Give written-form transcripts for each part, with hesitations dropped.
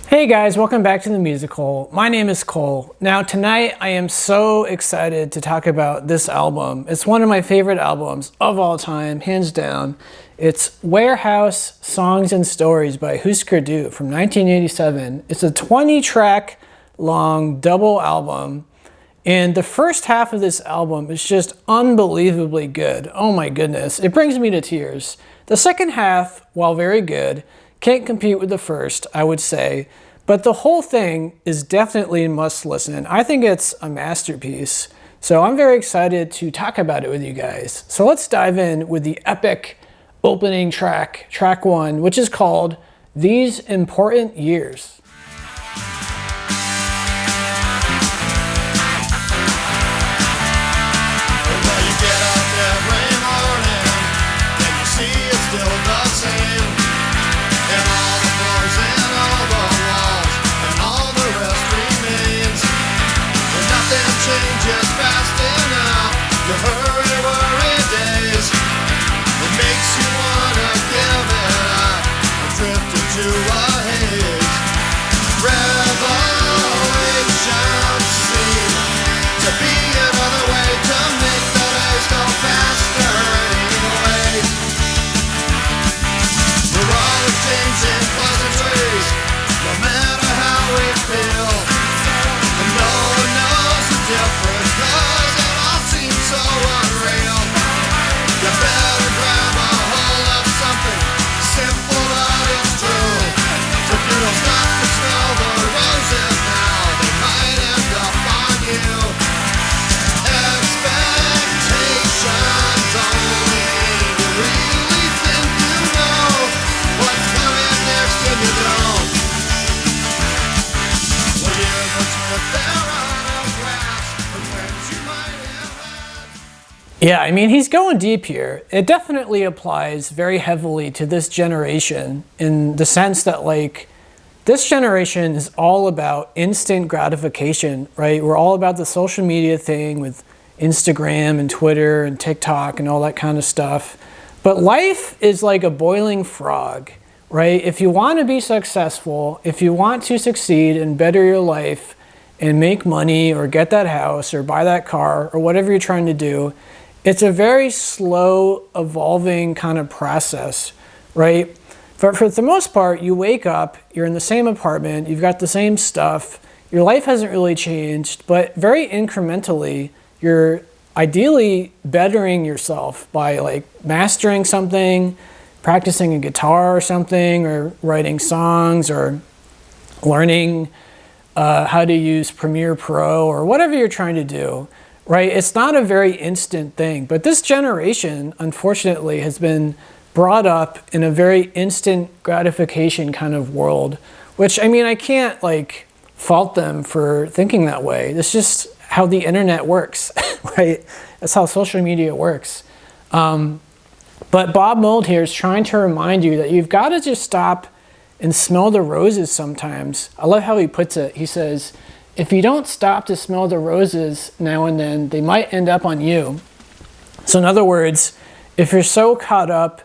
Hey guys, welcome back to the musical. My name is Cole. Now tonight I am so excited to talk about this album. It's one of my favorite albums of all time, hands down. It's Warehouse Songs and Stories by Husker from 1987. It's a 20-track long double album. And the first half of this album is just unbelievably good. Oh my goodness, it brings me to tears. The second half, while very good, can't compete with the first, I would say. But the whole thing is definitely a must listen. I think it's a masterpiece. So I'm very excited to talk about it with you guys. So let's dive in with the epic opening track, track 1, which is called These Important Years. Yeah, I mean, he's going deep here. It definitely applies very heavily to this generation in the sense that, like, this generation is all about instant gratification, right? We're all about the social media thing with Instagram and Twitter and TikTok and all that kind of stuff. But life is like a boiling frog, right? If you want to be successful, if you want to succeed and better your life and make money or get that house or buy that car or whatever you're trying to do, it's a very slow, evolving kind of process, right? For the most part, you wake up, you're in the same apartment, you've got the same stuff, your life hasn't really changed, but very incrementally, you're ideally bettering yourself by like mastering something, practicing a guitar or something, or writing songs, or learning how to use Premiere Pro, or whatever you're trying to do. Right? It's not a very instant thing, but this generation, unfortunately, has been brought up in a very instant gratification kind of world, which, I mean, I can't like fault them for thinking that way. That's just how the internet works, right? That's how social media works. But Bob Mould here is trying to remind you that you've got to just stop and smell the roses sometimes. I love how he puts it. He says, if you don't stop to smell the roses now and then, they might end up on you. So in other words, if you're so caught up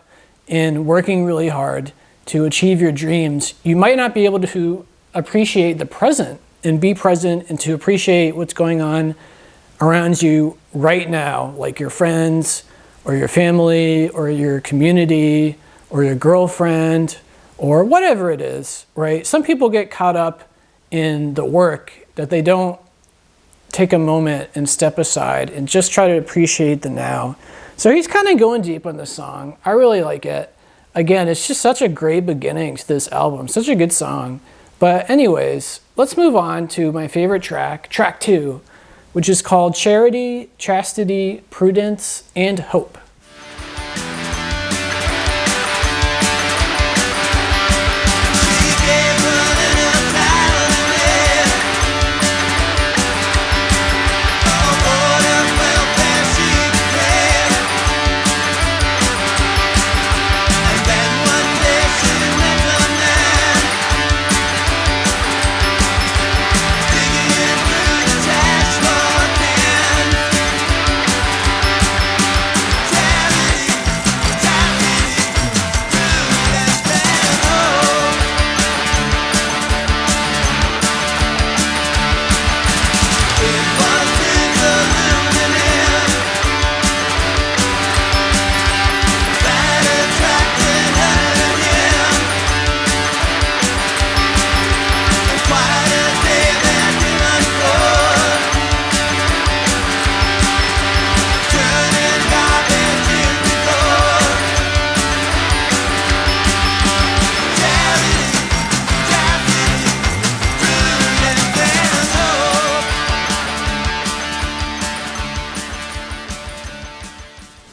in working really hard to achieve your dreams, you might not be able to appreciate the present and be present and to appreciate what's going on around you right now, like your friends or your family or your community or your girlfriend or whatever it is, right? Some people get caught up in the work that they don't take a moment and step aside and just try to appreciate the now. So he's kind of going deep on this song. I really like it. Again, it's just such a great beginning to this album. Such a good song. But anyways, let's move on to my favorite track, track 2, which is called Charity, Chastity, Prudence, and Hope.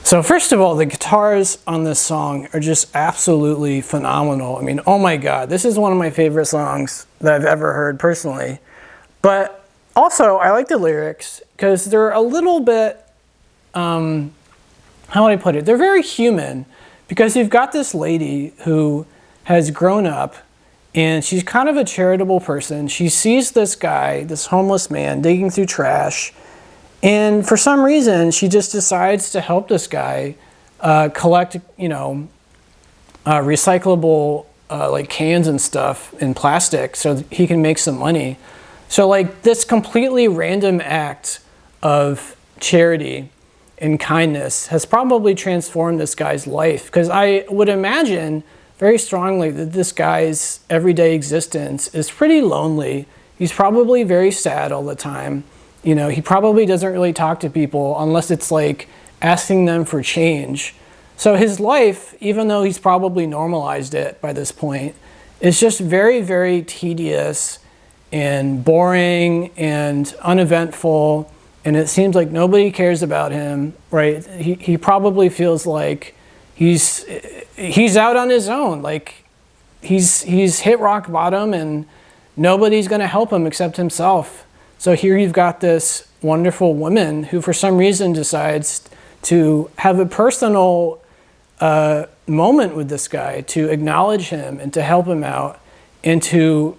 So first of all, the guitars on this song are just absolutely phenomenal. I mean, oh my God, this is one of my favorite songs that I've ever heard personally. But also, I like the lyrics because they're a little bit, how would I put it? They're very human, because you've got this lady who has grown up and she's kind of a charitable person. She sees this guy, this homeless man, digging through trash. And for some reason, she just decides to help this guy collect, recyclable like cans and stuff in plastic so that he can make some money. So like this completely random act of charity and kindness has probably transformed this guy's life, because I would imagine very strongly that this guy's everyday existence is pretty lonely. He's probably very sad all the time. He probably doesn't really talk to people unless it's like asking them for change. So his life, even though he's probably normalized it by this point, is just very, very tedious and boring and uneventful. And it seems like nobody cares about him, right? He probably feels like he's out on his own. Like he's hit rock bottom and nobody's going to help him except himself. So here you've got this wonderful woman who for some reason decides to have a personal moment with this guy, to acknowledge him and to help him out and to,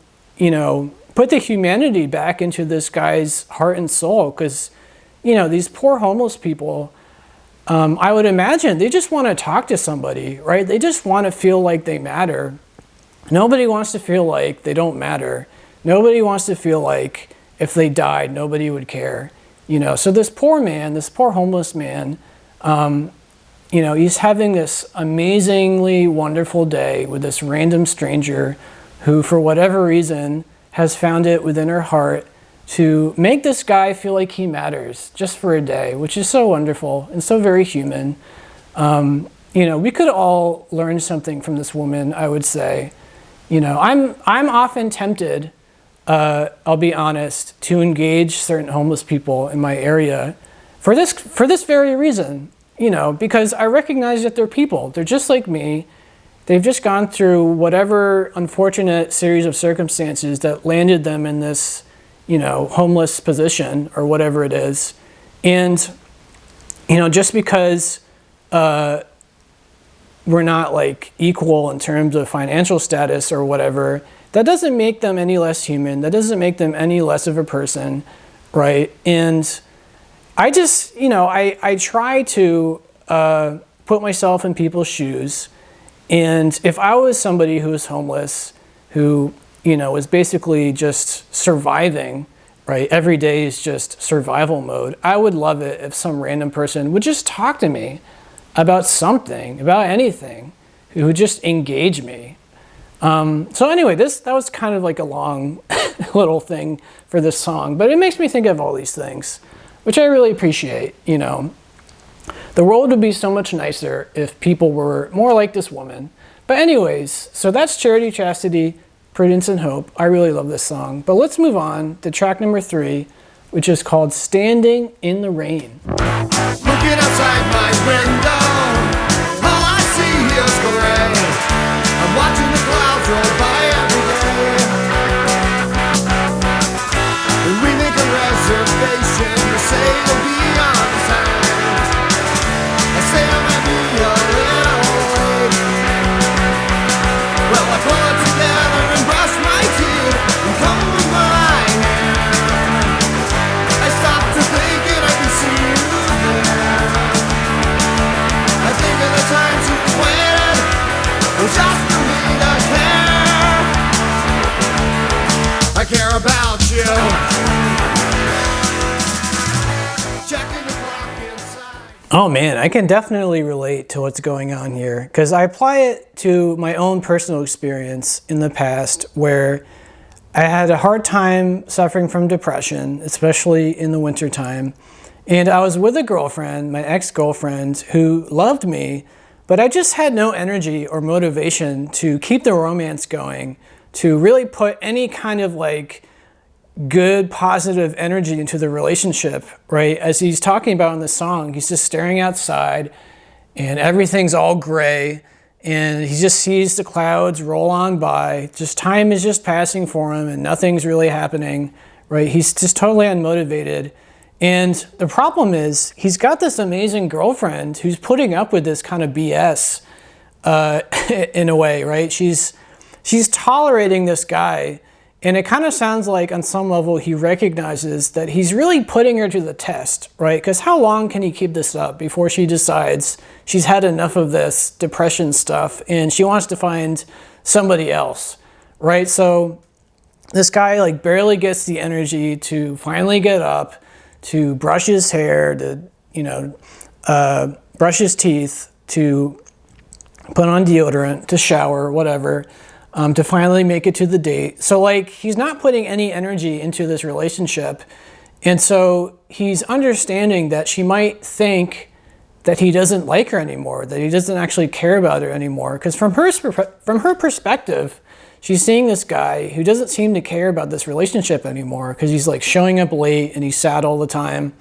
put the humanity back into this guy's heart and soul. Because, these poor homeless people, I would imagine they just want to talk to somebody, right? They just want to feel like they matter. Nobody wants to feel like they don't matter. Nobody wants to feel like if they died, nobody would care. So this poor man, this poor homeless man, he's having this amazingly wonderful day with this random stranger who, for whatever reason, has found it within her heart to make this guy feel like he matters just for a day, which is so wonderful and so very human. We could all learn something from this woman, I would say. I'm often tempted, I'll be honest, to engage certain homeless people in my area for this very reason, because I recognize that they're people. They're just like me. They've just gone through whatever unfortunate series of circumstances that landed them in this, homeless position or whatever it is. And, just because we're not like equal in terms of financial status or whatever, that doesn't make them any less human. That doesn't make them any less of a person, right? And I just, I try to put myself in people's shoes. And if I was somebody who was homeless, who, was basically just surviving, right? Every day is just survival mode. I would love it if some random person would just talk to me about something, about anything, who would just engage me. So anyway, that was kind of like a long little thing for this song, but it makes me think of all these things, which I really appreciate. The world would be so much nicer if people were more like this woman. But anyways, so that's Charity, Chastity, Prudence, and Hope. I really love this song. But let's move on to track number 3, which is called Standing in the Rain. Looking outside my window, all I see is gray. I'm watching the clouds roll by every day. And we make a reservation to say that we are the same. I say I might be a little late. Well, I pull it together and brush my teeth and comb my hair. I stop to think and I can see you there. I think of the times you waited just for me to care. I care about you. Checking the clock inside. Oh man, I can definitely relate to what's going on here, because I apply it to my own personal experience in the past where I had a hard time suffering from depression, especially in the wintertime. And I was with a girlfriend, my ex-girlfriend, who loved me, but I just had no energy or motivation to keep the romance going, to really put any kind of like good, positive energy into the relationship, right? As he's talking about in the song, he's just staring outside and everything's all gray, and he just sees the clouds roll on by. Just time is just passing for him, and nothing's really happening, right? He's just totally unmotivated. And the problem is he's got this amazing girlfriend who's putting up with this kind of BS in a way, right? She's tolerating this guy, and it kind of sounds like on some level he recognizes that he's really putting her to the test, right? Because how long can he keep this up before she decides she's had enough of this depression stuff and she wants to find somebody else, right? So this guy like barely gets the energy to finally get up, to brush his hair, to, brush his teeth, to put on deodorant, to shower, whatever, to finally make it to the date. So like he's not putting any energy into this relationship. And so he's understanding that she might think that he doesn't like her anymore, that he doesn't actually care about her anymore. Because from her perspective, she's seeing this guy who doesn't seem to care about this relationship anymore, because he's like showing up late and he's sad all the time.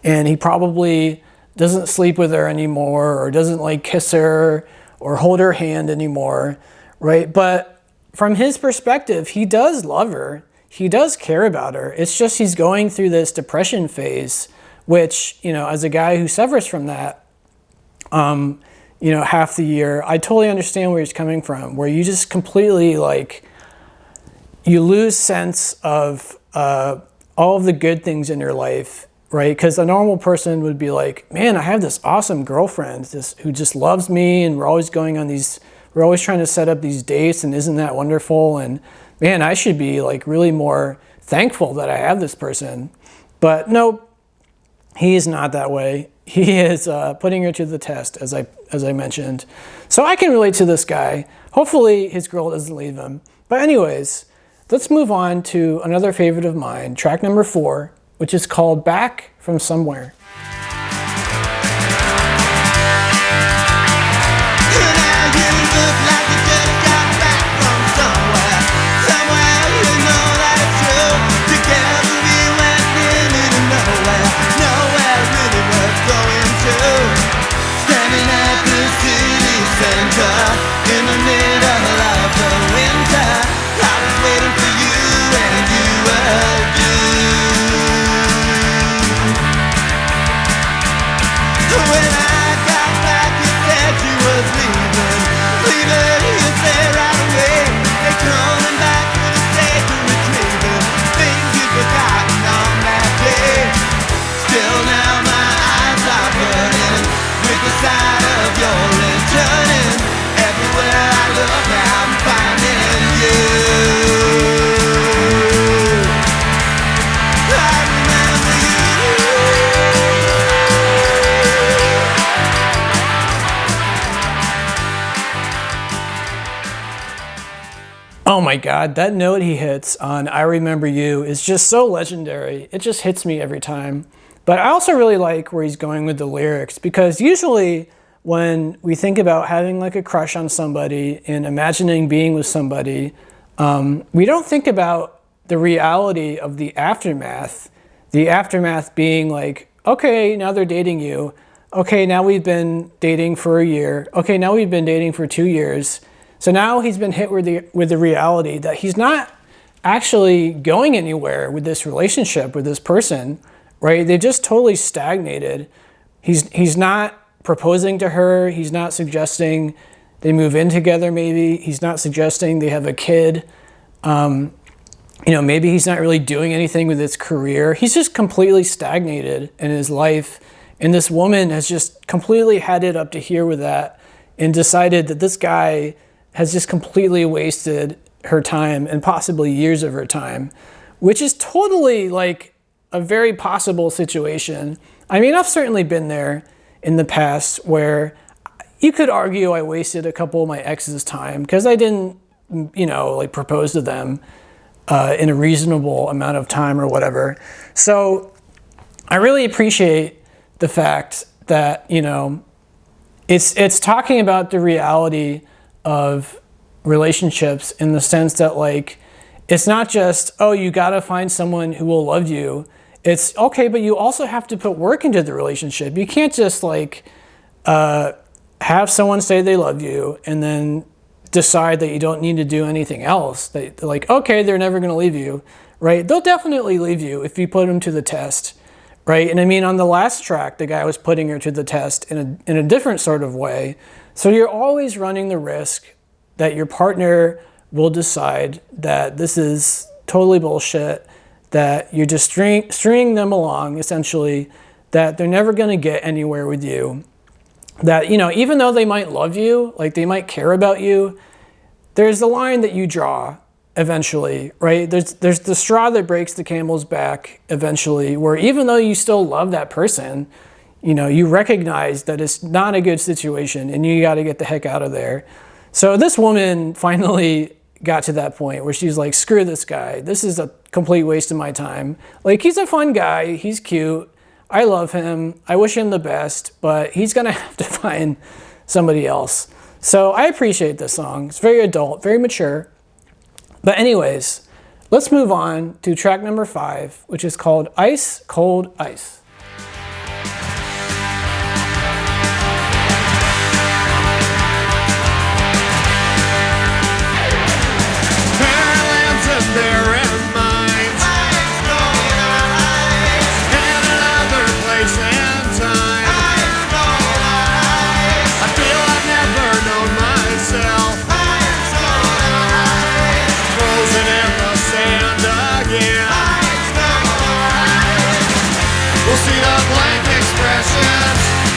And he probably doesn't sleep with her anymore, or doesn't like kiss her or hold her hand anymore, right? But from his perspective, he does love her. He does care about her. It's just he's going through this depression phase, which, as a guy who suffers from that, half the year, I totally understand where he's coming from, where you just completely you lose sense of all of the good things in your life, right? Because a normal person would be like, man, I have this awesome girlfriend who just loves me, and we're always trying to set up these dates, and isn't that wonderful? And man, I should be like really more thankful that I have this person. But nope, he is not that way. He is putting her to the test, as I mentioned. So I can relate to this guy. Hopefully his girl doesn't leave him. But anyways, let's move on to another favorite of mine, track number 4, which is called Back from Somewhere. Oh my God, that note he hits on I Remember You is just so legendary. It just hits me every time. But I also really like where he's going with the lyrics, because usually when we think about having like a crush on somebody and imagining being with somebody, we don't think about the reality of the aftermath. The aftermath being like, okay, now they're dating you. Okay, now we've been dating for a year. Okay, now we've been dating for 2 years. So now he's been hit with the reality that he's not actually going anywhere with this relationship with this person, right? They just totally stagnated. He's not proposing to her. He's not suggesting they move in together maybe. He's not suggesting they have a kid. Maybe he's not really doing anything with his career. He's just completely stagnated in his life. And this woman has just completely had it up to here with that and decided that this guy has just completely wasted her time and possibly years of her time, which is totally like a very possible situation. I mean, I've certainly been there in the past where you could argue I wasted a couple of my exes' time because I didn't, propose to them in a reasonable amount of time or whatever. So I really appreciate the fact that, it's talking about the reality of relationships in the sense that it's not just, oh, you got to find someone who will love you. It's okay, but you also have to put work into the relationship. You can't just have someone say they love you and then decide that you don't need to do anything else. They're like, okay, they're never going to leave you, right? They'll definitely leave you if you put them to the test, right? And I mean, on the last track, the guy was putting her to the test in a different sort of way. So you're always running the risk that your partner will decide that this is totally bullshit, that you're just stringing them along, essentially, that they're never going to get anywhere with you. That, you know, even though they might love you, like they might care about you, there's the line that you draw eventually, right? There's the straw that breaks the camel's back eventually, where even though you still love that person, you know, you recognize that it's not a good situation and you got to get the heck out of there. So this woman finally got to that point where she's like, screw this guy. This is a complete waste of my time. Like, he's a fun guy. He's cute. I love him. I wish him the best, but he's going to have to find somebody else. So I appreciate this song. It's very adult, very mature. But anyways, let's move on to track number 5, which is called Ice Cold Ice.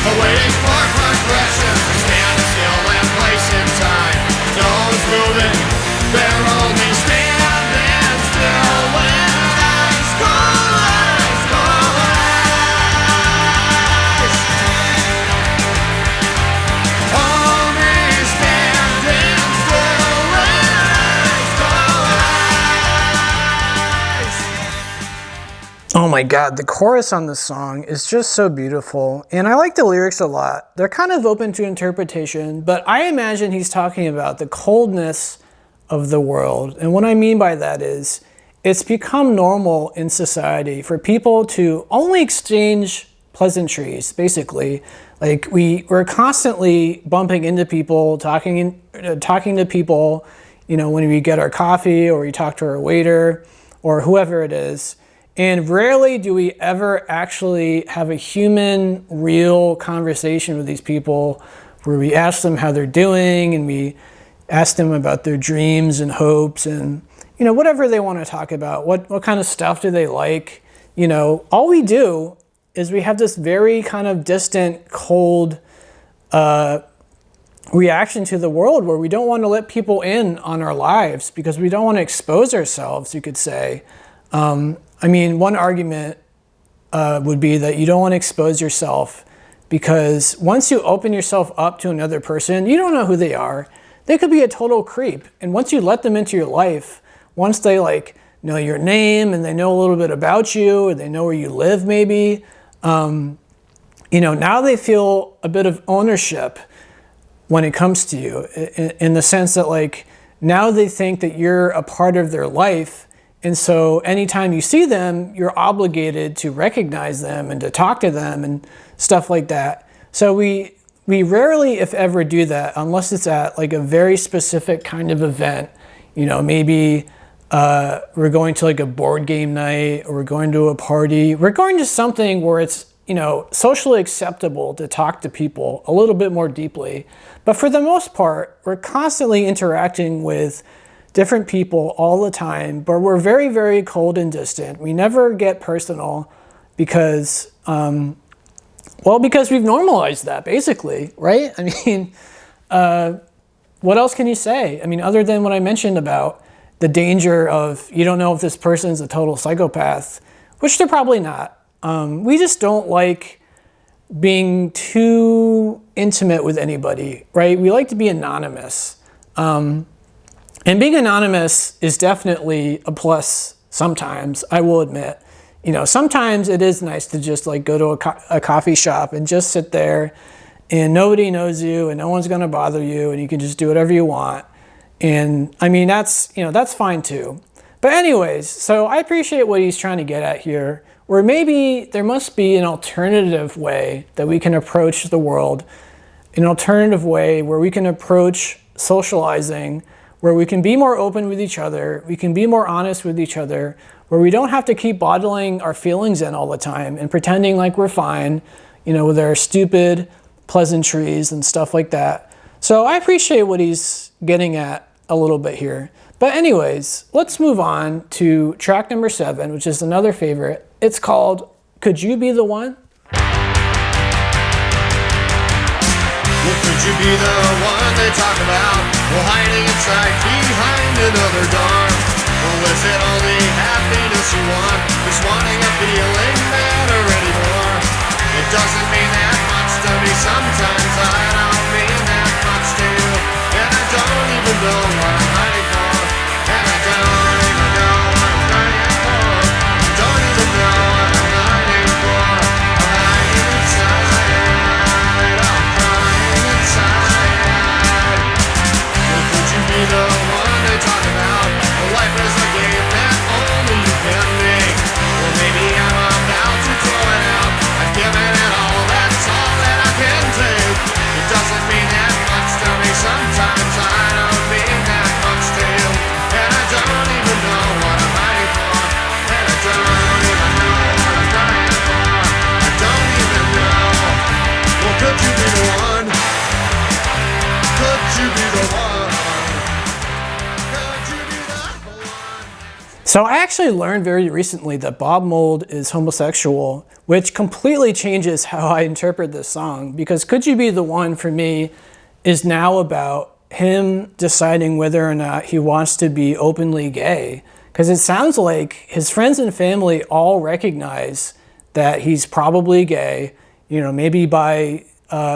Waiting for progression, standing still in place in time. No one's moving, they're only standing still when ice cold ice, cold ice. Only standing still when ice cold ice. Oh my God, the chorus on this song is just so beautiful. And I like the lyrics a lot. They're kind of open to interpretation, but I imagine he's talking about the coldness of the world. And what I mean by that is it's become normal in society for people to only exchange pleasantries, basically. Like we're constantly bumping into people, talking to people, you know, when we get our coffee or we talk to our waiter or whoever it is. And rarely do we ever actually have a human, real conversation with these people where we ask them how they're doing and we ask them about their dreams and hopes and, you know, whatever they want to talk about. What kind of stuff do they like? You know, all we do is we have this very kind of distant, cold reaction to the world where we don't want to let people in on our lives because we don't want to expose ourselves, you could say. I mean, one argument would be that you don't want to expose yourself because once you open yourself up to another person, you don't know who they are. They could be a total creep. And once you let them into your life, once they like know your name and they know a little bit about you or they know where you live maybe, you know, now they feel a bit of ownership when it comes to you in the sense that like now they think that you're a part of their life. And so anytime you see them, you're obligated to recognize them and to talk to them and stuff like that. So we rarely, if ever, do that unless it's at like a very specific kind of event. You know, maybe we're going to like a board game night or we're going to a party. We're going to something where it's, you know, socially acceptable to talk to people a little bit more deeply. But for the most part, we're constantly interacting with different people all the time, but we're very, very cold and distant. We never get personal because, well, because we've normalized that basically, right? I mean, what else can you say? I mean, other than what I mentioned about the danger of you don't know if this person is a total psychopath, which they're probably not. We just don't like being too intimate with anybody, right? We like to be anonymous. And being anonymous is definitely a plus sometimes, I will admit. You know, sometimes it is nice to just like go to a coffee shop and just sit there and nobody knows you and no one's going to bother you and you can just do whatever you want. And I mean, that's, you know, that's fine too. But anyways, so I appreciate what he's trying to get at here, where maybe there must be an alternative way that we can approach the world an alternative way where we can approach socializing, where we can be more open with each other, we can be more honest with each other, where we don't have to keep bottling our feelings in all the time and pretending like we're fine, with our stupid pleasantries and stuff like that. So I appreciate what he's getting at a little bit here. But anyways, let's move on to track number 7, which is another favorite. It's called Could You Be the One? Well, could you be the one they talk about? Well, hiding inside behind another door. Well, is it all the happiness you want? Just wanting a feeling better anymore. It doesn't mean that much to me sometimes. I don't mean that much to you. And I don't even know what I'm hiding for. And I don't even know what I'm hiding for. I don't even know what I'm hiding for. I'm hiding inside. I'm crying inside. Well, could you be the one they talk about? Well, life is a game that only you can make. Well, maybe I'm about to throw it out. I've given it all, that's all that I can take. It doesn't mean that much to me sometimes. I don't mean that much to you. And I don't even know what I'm hiding for. And I don't even know what I'm dying for. I don't even know. Well, could you be the one? Could you be the one? Could you be the one? So I actually learned very recently that Bob Mould is homosexual, which completely changes how I interpret this song, because Could You Be the One for me is now about him deciding whether or not he wants to be openly gay. Because it sounds like his friends and family all recognize that he's probably gay, maybe by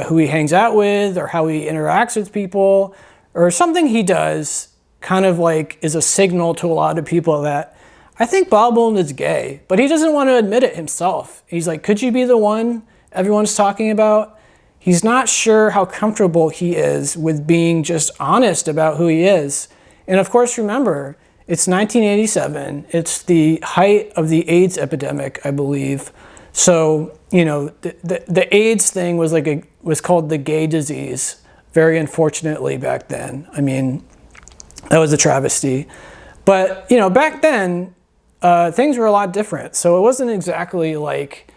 who he hangs out with or how he interacts with people, or something he does kind of like is a signal to a lot of people that I think Bob Mould is gay, but he doesn't want to admit it himself. He's like, could you be the one everyone's talking about? He's not sure how comfortable he is with being just honest about who he is. And of course, remember, it's 1987. It's the height of the AIDS epidemic, I believe. So, the AIDS thing was called the gay disease, very unfortunately back then. I mean, that was a travesty. But, back then, things were a lot different. So it wasn't exactly like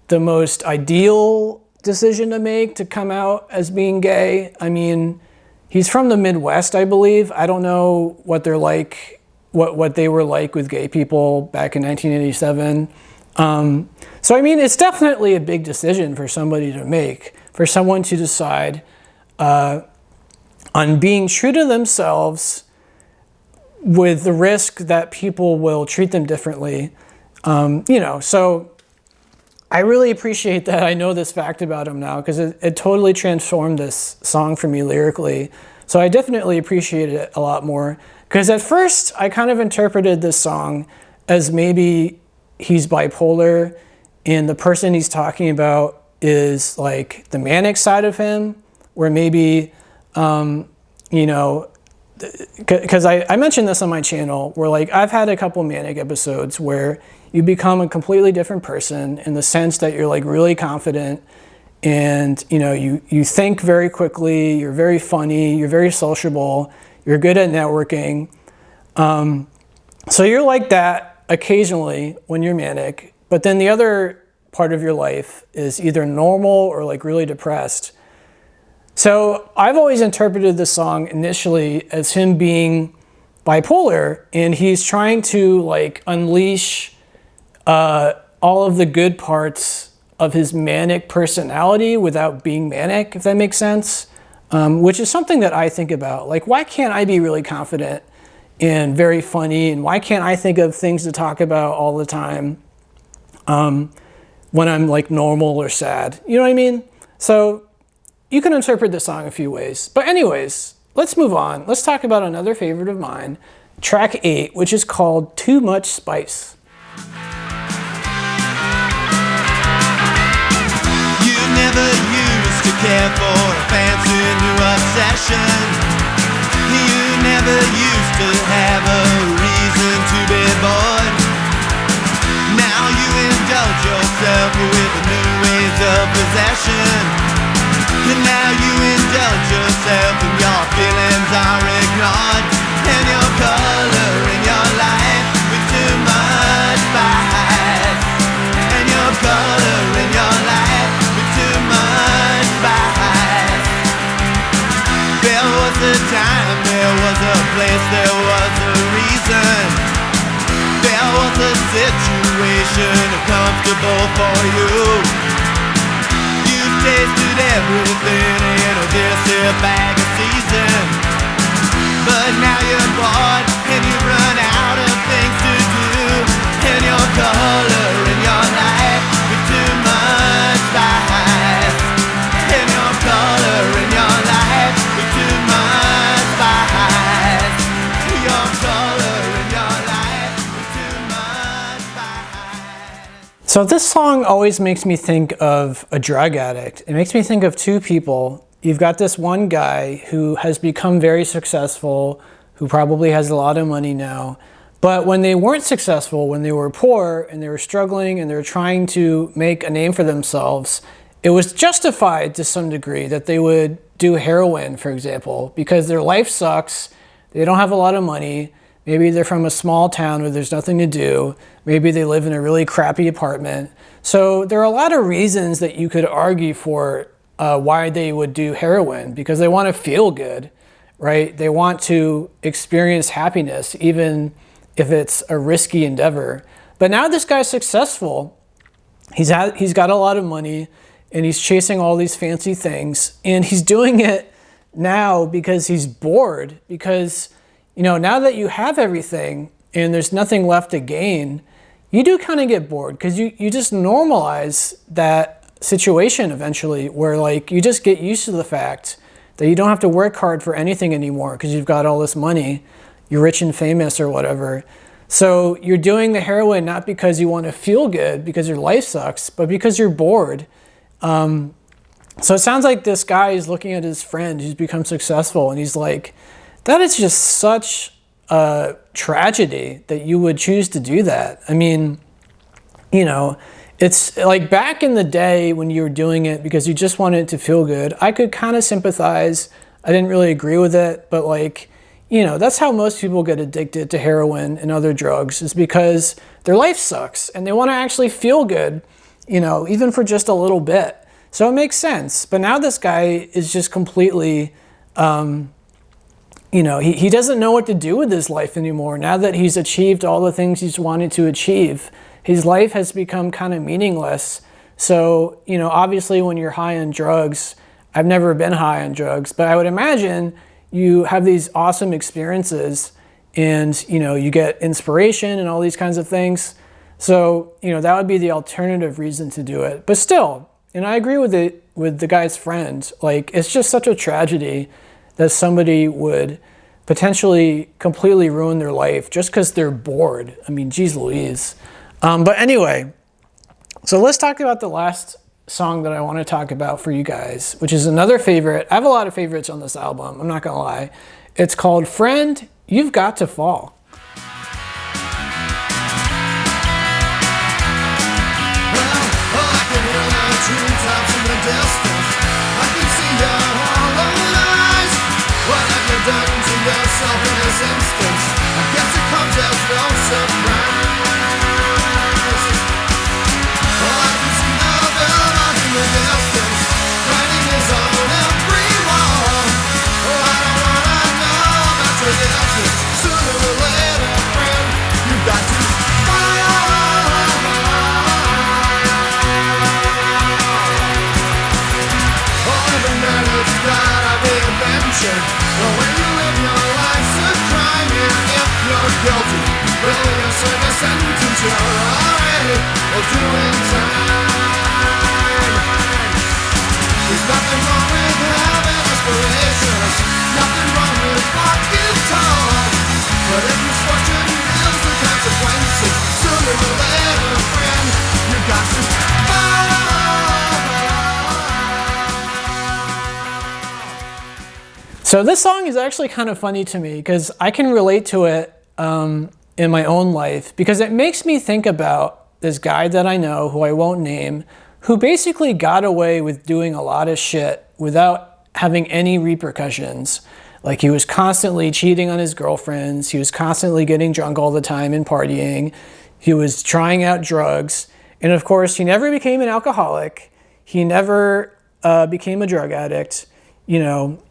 the most ideal decision to make to come out as being gay. I mean, he's from the Midwest, I believe. I don't know what they're like, what they were like with gay people back in 1987. So, I mean, it's definitely a big decision for somebody to make, for someone to decide on being true to themselves with the risk that people will treat them differently. So I really appreciate that I know this fact about him now, because it totally transformed this song for me lyrically. So I definitely appreciate it a lot more, because at first I kind of interpreted this song as maybe he's bipolar and the person he's talking about is like the manic side of him, where maybe, because I mentioned this on my channel, where like I've had a couple manic episodes where you become a completely different person in the sense that you're like really confident and you think very quickly, you're very funny, you're very sociable, you're good at networking. So you're like that occasionally when you're manic, but then the other part of your life is either normal or like really depressed. So I've always interpreted this song initially as him being bipolar, and he's trying to like unleash all of the good parts of his manic personality without being manic, if that makes sense, which is something that I think about. Like, why can't I be really confident and very funny, and why can't I think of things to talk about all the time when I'm like normal or sad? You know what I mean? So you can interpret this song a few ways. But anyways, let's move on. Let's talk about another favorite of mine, track 8, which is called Too Much Spice. You never used to care for a fancy new obsession. You never used to have a reason to be bored. Now you indulge yourself with new ways of possession. And now you indulge yourself and your feelings are ignored. And your color in your life with too much spice. And your color in your life with too much spice. There was a time, there was a place, there was a reason. There was a situation comfortable for you. You've tasted everything in this here bag of season. But now you're bored and you've run out of things to do. And your color in your life with too much spice. And your color in your life with too much spice. Your color in your life with too much spice. So this song always makes me think of a drug addict. It makes me think of two people. You've got this one guy who has become very successful, who probably has a lot of money now. But when they weren't successful, when they were poor and they were struggling and they were trying to make a name for themselves, it was justified to some degree that they would do heroin, for example, because their life sucks. They don't have a lot of money. Maybe they're from a small town where there's nothing to do. Maybe they live in a really crappy apartment. So there are a lot of reasons that you could argue for why they would do heroin, because they want to feel good, right? They want to experience happiness, even if it's a risky endeavor. But now this guy's successful. He's got a lot of money and he's chasing all these fancy things, and he's doing it now because he's bored, because, you know, now that you have everything and there's nothing left to gain, you do kind of get bored, because you just normalize that situation eventually, where like you just get used to the fact that you don't have to work hard for anything anymore because you've got all this money, you're rich and famous or whatever. So you're doing the heroin not because you want to feel good, because your life sucks, but because you're bored. So it sounds like this guy is looking at his friend who's become successful and he's like, that is just such a tragedy that you would choose to do that. I mean, you know, it's like back in the day when you were doing it because you just wanted to feel good, I could kind of sympathize. I didn't really agree with it, but like, you know, that's how most people get addicted to heroin and other drugs, is because their life sucks and they want to actually feel good, you know, even for just a little bit. So it makes sense. But now this guy is just completely, you know, he doesn't know what to do with his life anymore. Now that he's achieved all the things he's wanted to achieve, his life has become kind of meaningless. So, you know, obviously when you're high on drugs, I've never been high on drugs, but I would imagine you have these awesome experiences and, you know, you get inspiration and all these kinds of things. So, you know, that would be the alternative reason to do it. But still, and I agree with the guy's friend, like, it's just such a tragedy that somebody would potentially completely ruin their life just because they're bored. I mean, geez Louise. But anyway, so let's talk about the last song that I want to talk about for you guys, which is another favorite. I have a lot of favorites on this album, I'm not gonna lie. It's called Friend, You've Got to Fall. So this song is actually kind of funny to me because I can relate to it in my own life, because it makes me think about this guy that I know, who I won't name, who basically got away with doing a lot of shit without having any repercussions. Like, he was constantly cheating on his girlfriends. He was constantly getting drunk all the time and partying. He was trying out drugs. And of course, he never became an alcoholic. He never became a drug addict. You know,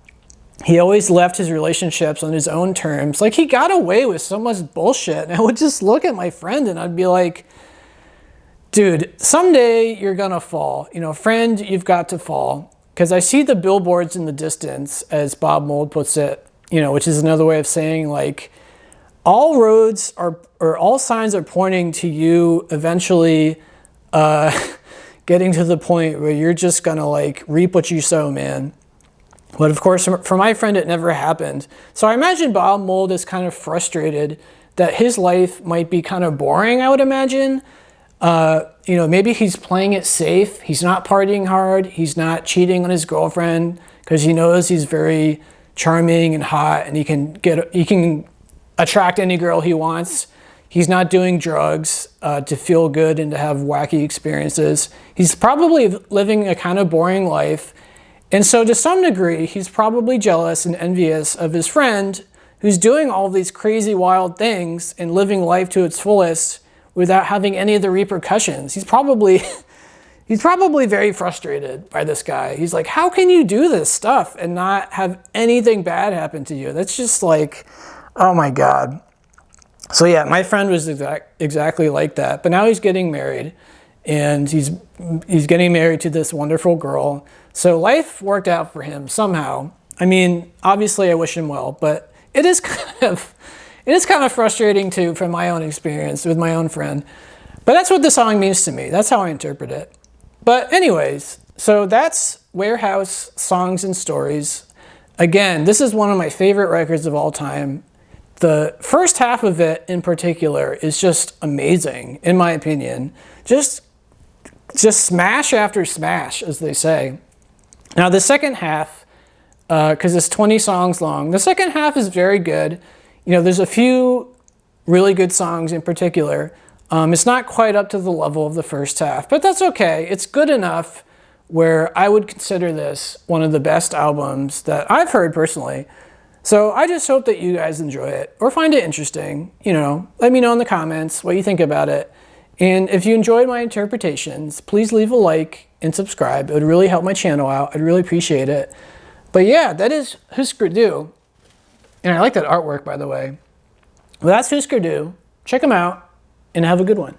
he always left his relationships on his own terms. Like, he got away with so much bullshit. And I would just look at my friend and I'd be like, dude, someday you're gonna fall. You know, friend, you've got to fall. Because I see the billboards in the distance, as Bob Mould puts it, you know, which is another way of saying, like, all roads are, or all signs are pointing to you eventually getting to the point where you're just gonna, like, reap what you sow, man. But of course, for my friend, it never happened. So I imagine Bob Mould is kind of frustrated that his life might be kind of boring, I would imagine. You know, maybe he's playing it safe. He's not partying hard. He's not cheating on his girlfriend because he knows he's very charming and hot and he can attract any girl he wants. He's not doing drugs to feel good and to have wacky experiences. He's probably living a kind of boring life. And so to some degree, he's probably jealous and envious of his friend who's doing all these crazy, wild things and living life to its fullest without having any of the repercussions. He's probably very frustrated by this guy. He's like, how can you do this stuff and not have anything bad happen to you? That's just like, oh my God. So yeah, my friend was exactly like that. But now he's getting married, and he's getting married to this wonderful girl. So life worked out for him somehow. I mean, obviously I wish him well, but it is kind of frustrating too, from my own experience with my own friend. But that's what the song means to me. That's how I interpret it. But anyways, so that's Warehouse Songs and Stories. Again, this is one of my favorite records of all time. The first half of it in particular is just amazing, in my opinion. Just smash after smash, as they say. Now the second half, because it's 20 songs long, the second half is very good. You know, there's a few really good songs in particular. It's not quite up to the level of the first half, but that's okay. It's good enough where I would consider this one of the best albums that I've heard personally. So I just hope that you guys enjoy it or find it interesting. You know, let me know in the comments what you think about it. And if you enjoyed my interpretations, please leave a like and subscribe. It would really help my channel out. I'd really appreciate it. But yeah, that is Husker Du. And I like that artwork, by the way. Well, that's Husker Du. Check them out and have a good one.